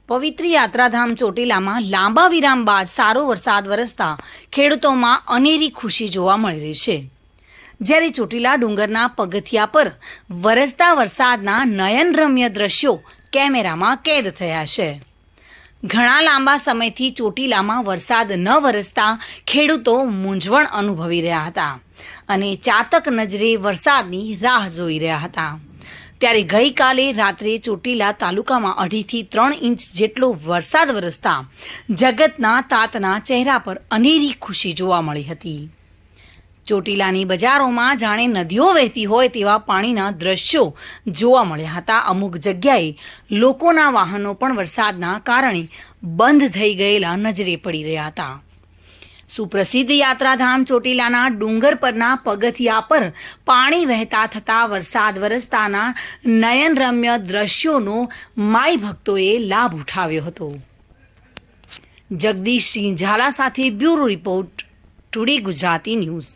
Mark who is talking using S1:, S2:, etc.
S1: પવિત્ર યાત્રાધામ ચોટીલામાં લાંબા વિરામ બાદ સારો વરસાદ વરસતા ખેડૂતોમાં અનેરી ખુશી જોવા મળી રહી છે। જ્યારે ચોટીલા ડુંગરના પગથિયા પર વરસતા વરસાદના નયનરમ્ય દ્રશ્યો કેમેરામાં કેદ થયા છે। ઘણા લાંબા સમયથી ચોટીલામાં વરસાદ ન વરસતા ખેડૂતો મૂંઝવણ અનુભવી રહ્યા હતા અને ચાતક નજરે વરસાદની રાહ જોઈ રહ્યા હતા। ત્યારે ગઈકાલે રાત્રે ચોટીલા તાલુકામાં 2.5 થી 3 ઇંચ જેટલો વરસાદ વરસતા જગતના તાતના ચહેરા પર અનેરી ખુશી જોવા મળી હતી। ચોટીલાની બજારોમાં જાણે નદીઓ વહેતી હોય તેવા પાણીના દ્રશ્યો જોવા મળ્યા હતા। અમુક જગ્યાએ લોકોના વાહનો પણ વરસાદના કારણે બંધ થઈ ગયેલા નજરે પડી રહ્યા હતા। સુપ્રસિદ્ધ યાત્રાધામ ચોટીલાના ડુંગર પરના પગથિયા પર પાણી વહેતા થતા વરસાદ વરસતાના નયનરમ્ય દ્રશ્યોનો માઈ ભક્તોએ લાભ ઉઠાવ્યો હતો। જગદીશસિંહ ઝાલા સાથે bureau report, today Gujarati news.